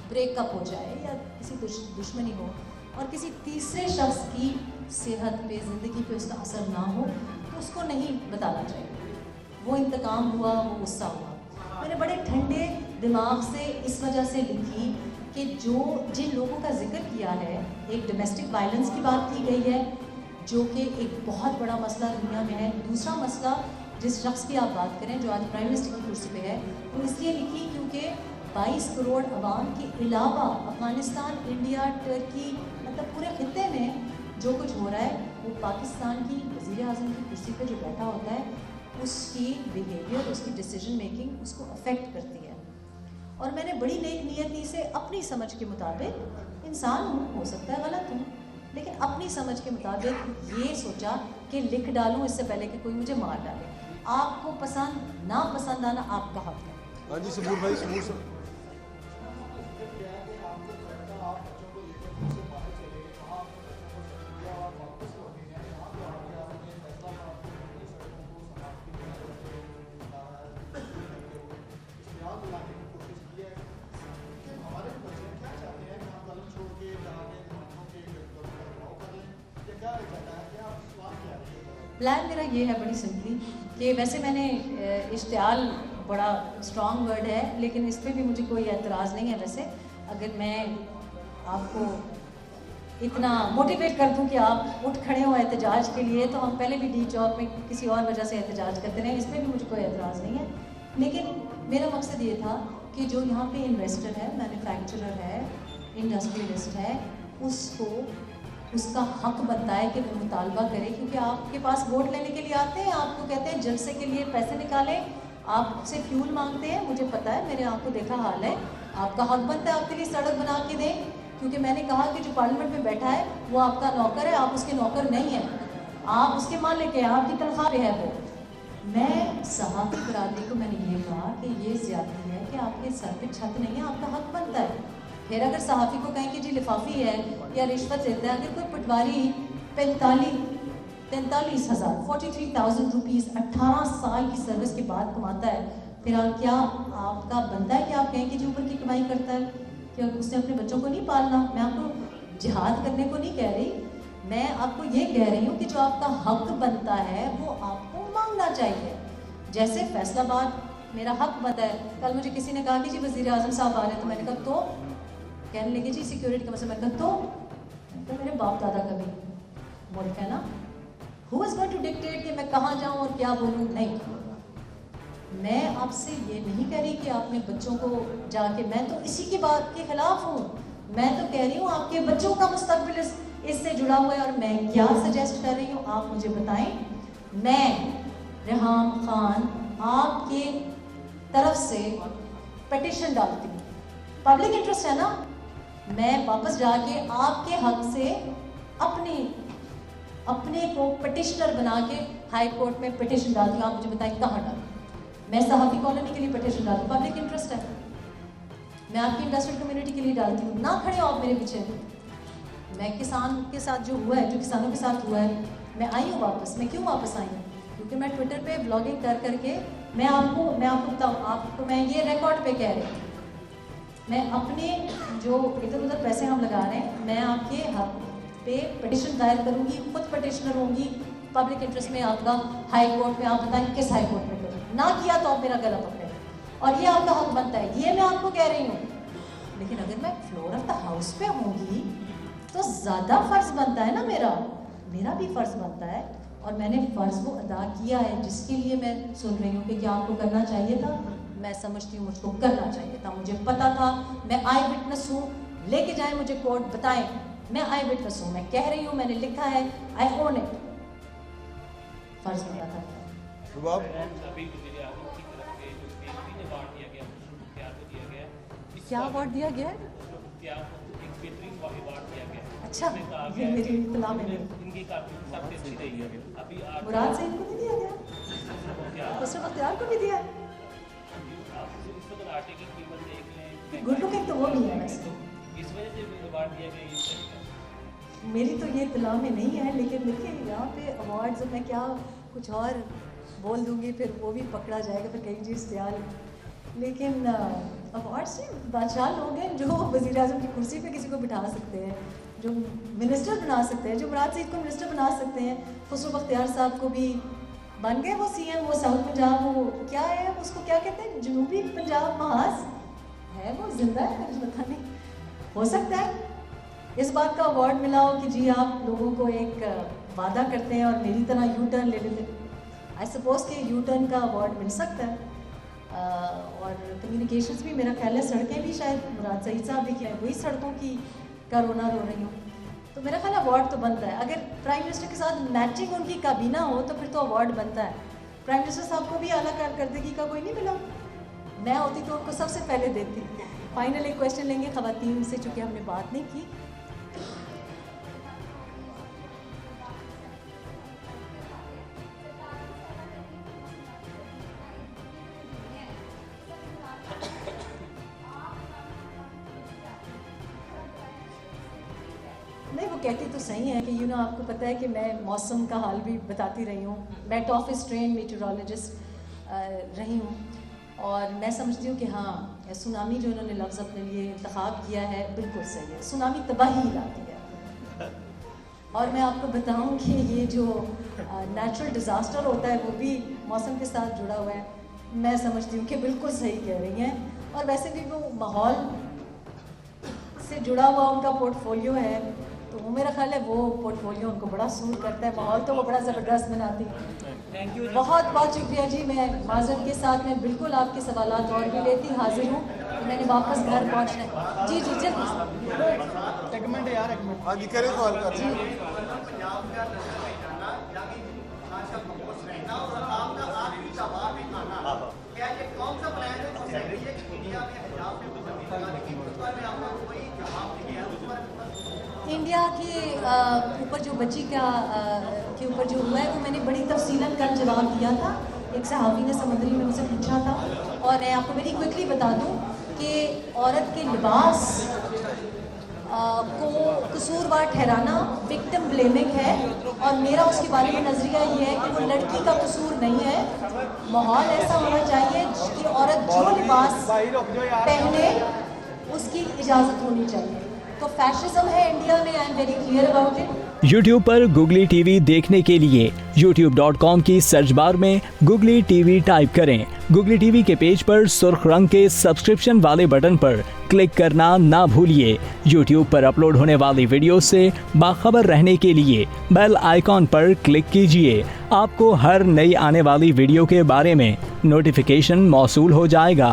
ब्रेकअप हो जाए या किसी दुश्मनी हो और किसी तीसरे शख्स की सेहत पे, ज़िंदगी पे उसका असर ना हो, तो उसको नहीं बताना चाहिए। वो इंतकाम हुआ, वो गुस्सा हुआ। मैंने बड़े ठंडे दिमाग से इस वजह से लिखी कि जिन लोगों का जिक्र किया है, एक डोमेस्टिक वायलेंस की बात की गई है, जो कि एक बहुत बड़ा मसला दुनिया में है। दूसरा मसला, जिस शख्स की आप बात करें जो आज प्राइम मिनिस्टर की कुर्सी पे है, वो इसलिए लिखी क्योंकि 22 करोड़ आवाम के अलावा अफ़गानिस्तान, इंडिया, टर्की, मतलब पूरे खित्ते में जो कुछ हो रहा है, वो पाकिस्तान की वज़ीर आज़म की कुर्सी पे जो बैठा होता है, उसकी बिहेवियर, उसकी डिसीजन मेकिंग उसको अफेक्ट करती है। और मैंने बड़ी नेक नियति से अपनी समझ के मुताबिक, इंसान हूँ, हो सकता है गलत हूँ, लेकिन अपनी समझ के मुताबिक ये सोचा कि लिख डालूँ इससे पहले कि कोई मुझे मार डाले। आपको पसंद ना पसंद आना आपका हक है। हाँ जी सबूर भाई, सबूर सर। प्लान मेरा ये है बड़ी सिंपली कि वैसे मैंने इश्तियाल बड़ा स्ट्रॉन्ग वर्ड है, लेकिन इस पर भी मुझे कोई एतराज़ नहीं है। वैसे अगर मैं आपको इतना मोटिवेट कर दूं कि आप उठ खड़े हो एहतजाज के लिए, तो हम पहले भी डी चौक में किसी और वजह से एहतजाज करते रहे, इसमें भी मुझे कोई एतराज़ नहीं है। लेकिन मेरा मकसद ये था कि जो यहाँ पे इन्वेस्टर है, मैन्युफैक्चरर है, इंडस्ट्रियलिस्ट है, उसको उसका हक बनता है कि वो मुतालबा करे, क्योंकि आपके पास वोट लेने के लिए आते हैं, आपको कहते हैं जलसे के लिए पैसे निकालें, आपसे फ्यूल मांगते हैं। मुझे पता है, मेरे आंखों देखा हाल है। आपका हक बनता है आपके लिए सड़क बना के दें, क्योंकि मैंने कहा कि जो पार्लियामेंट में बैठा है वो आपका नौकर है, आप उसके नौकर नहीं हैं, आप उसके मालिक हैं, आपकी तनख्वाह पे है वो। मैं सहाफ़ी बरादरी को मैंने ये कहा कि ये ज़्यादती है कि आपके सर पे छत नहीं है, आपका हक बनता है। फिर अगर सहाफ़ी को कहें कि जी लिफाफी है या रिश्वत लेता है, अगर कोई पटवारी 43,000 43,000 रुपीज़ 18 साल की सर्विस के बाद कमाता है, फिर आप क्या आपका बनता है कि आप कहें कि जी ऊपर की कमाई करता है, कि उसने अपने बच्चों को नहीं पालना। मैं आपको जिहाद करने को नहीं कह रही, मैं आपको ये कह रही हूँ कि जो आपका हक बनता है वो आपको मांगना चाहिए। जैसे फैसलाबाद मेरा हक बनता है, कल मुझे किसी ने कहा कि जी वज़ीर आज़म साहब आ रहे हैं, तो मैंने कहा तो कहने लगे जी सिक्योरिटी का मसला। मैंने कहा तो मेरे बाप दादा का भी मुल्क है ना, who is going to dictate कि मैं कहाँ जाऊँ और क्या बोलूँ? नहीं, मैं आपसे ये नहीं कह रही कि आपने बच्चों को जाके, मैं तो इसी की बात के खिलाफ हूँ। मैं तो कह रही हूँ आपके बच्चों का मुस्तकबिल इससे जुड़ा हुआ है, और मैं क्या सजेस्ट कर रही हूँ आप मुझे बताएं। मैं रेहान खान आपके तरफ से पिटिशन डालती हूँ, पब्लिक इंटरेस्ट है ना, मैं वापस जाके आपके हक से अपने को पिटिशनर बना के हाई कोर्ट में पिटिशन डालती हूँ। आप मुझे बताएं कहाँ डालूँ? मैं सहाफ़ी कॉलोनी के लिए पिटिशन डालती हूँ, पब्लिक इंटरेस्ट है। मैं आपकी इंडस्ट्रियल कम्युनिटी के लिए डालती हूँ, ना खड़े हो आप मेरे पीछे। मैं किसान के साथ जो हुआ है, जो किसानों के साथ हुआ है, मैं आई हूँ वापस। मैं क्यों वापस आई हूँ? क्योंकि मैं ट्विटर पे ब्लॉगिंग कर करके मैं आपको बताऊँ, आपको मैं ये रिकॉर्ड पे कह रही हूँ, मैं अपने जो इधर उधर पैसे हम लगा रहे हैं, मैं आपके हक पे पिटिशन दायर करूँगी, खुद पिटिशनर होंगी, पब्लिक इंटरेस्ट में आपका हाई कोर्ट में। आप बताएं किस हाई कोर्ट में करूँ? ना किया तो आप मेरा गला पकड़े, और ये आपका हक बनता है, ये मैं आपको कह रही हूँ। लेकिन अगर मैं फ्लोर ऑफ द हाउस पे होंगी तो ज़्यादा फ़र्ज़ बनता है ना, मेरा भी फ़र्ज़ बनता है, और मैंने फ़र्ज़ वो अदा किया है जिसके लिए मैं सुन रही हूँ कि क्या आपको करना चाहिए था। मैं समझती हूँ मुझको करना चाहिए था, मुझे पता था, मैं आई विटनेस हूँ, लेके जाए मुझे कोर्ट, बताएं, मैं आई विटनेस हूँ, मैं कह रही हूँ, मैंने लिखा है, आई ओन इट, फ़र्ज़ बनता था। क्या अवार्ड दिया गया है? अच्छा, ये मेरी इत्तला में नहीं। मुराद से इनको भी दिया गया, उससे बख्तियार को भी दिया। गुड लुकिंग तो वो भी है वैसे, मेरी तो ये इत्तला में नहीं है। लेकिन देखिए यहाँ पे अवार्ड्स, मैं क्या कुछ और बोल दूँगी फिर वो भी पकड़ा जाएगा, फिर कहीं चीज़ तैयार। लेकिन अवार्ड्स से बादशाह लोग हैं जो वज़ीर आज़म की कुर्सी पे किसी को बिठा सकते हैं, जो मिनिस्टर बना सकते हैं, जो मुराद सईद को मिनिस्टर बना सकते हैं। खुसरो बख्तियार साहब को भी बन गए वो सीएम, वो साउथ पंजाब, वो क्या है उसको क्या कहते हैं, जनूबी पंजाब महाज है, वो जिंदा है, मुझे पता नहीं, हो सकता है इस बात का अवार्ड मिला हो कि जी आप लोगों को एक वादा करते हैं और मेरी तरह यू टर्न ले लेते। आई सपोज कि यू टर्न का अवार्ड मिल सकता है। और कम्युनिकेशंस भी, मेरा ख्याल है सड़कें भी शायद मुराद सईद साहब भी किया, वही सड़कों की का रोना रो रही हूँ, तो मेरा ख्याल अवार्ड तो बनता है। अगर प्राइम मिनिस्टर के साथ मैचिंग उनकी काबीना हो तो फिर तो अवार्ड बनता है। प्राइम मिनिस्टर साहब को भी आला कारकर्दगी का कोई नहीं मिला, मैं होती तो उनको सबसे पहले देती। फाइनल एक क्वेश्चन लेंगे ख़वातीन से, चूँकि हमने बात नहीं की। नहीं, वो कहती तो सही है कि आपको पता है कि मैं मौसम का हाल भी बताती रही हूँ। मैं टॉफिस ट्रेन मीटरोलॉजिस्ट रही हूँ और मैं समझती हूँ कि हाँ, सुनामी जो उन्होंने लफ्ज़ अपने लिए इंतखाब किया है बिल्कुल सही है। सुनामी तबाही लाती है। और मैं आपको बताऊँ कि ये जो नेचुरल डिज़ास्टर होता है वो भी मौसम के साथ जुड़ा हुआ है। मैं समझती हूँ कि बिल्कुल सही कह रही हैं। और वैसे भी वो माहौल से जुड़ा हुआ उनका पोर्टफोलियो है, तो वो मेरा ख्याल है वो पोर्टफोलियो उनको बड़ा सूट करता है। माहौल तो वो बड़ा ज़बरदस्त बनाती है। Thank you. बहुत बहुत शुक्रिया जी। मैं माज़रत के साथ में बिल्कुल आपके सवालात और भी लेती हाजिर हूँ। मैंने वापस घर पहुँचना है। जी जी जल्दी। एक मिनट यार, एक मिनट। हाँ जी, करें सवाल कर जी। इंडिया के ऊपर जो बच्ची का के ऊपर जो हुआ है वो मैंने बड़ी तफसीलन कल जवाब दिया था। एक सहाफ़ी ने समंदरी में मुझसे पूछा था और मैं आपको वेरी क्विकली बता दूं कि औरत के लिबास को कसूरवार ठहराना विक्टिम ब्लेमिंग है और मेरा उसके बारे में नज़रिया ये है कि वो लड़की का कसूर नहीं है। माहौल ऐसा होना चाहिए कि औरत जो लिबास पहने उसकी इजाज़त होनी चाहिए। तो फैशिज्म है इंडिया में, I am very clear about it. YouTube पर Googly TV देखने के लिए youtube.com की सर्च बार में Googly TV टाइप करें। Googly TV के पेज पर सुर्ख रंग के सब्सक्रिप्शन वाले बटन पर क्लिक करना ना भूलिए। YouTube पर अपलोड होने वाली वीडियो से बाखबर रहने के लिए बेल आइकॉन पर क्लिक कीजिए। आपको हर नई आने वाली वीडियो के बारे में नोटिफिकेशन मौसूल हो जाएगा।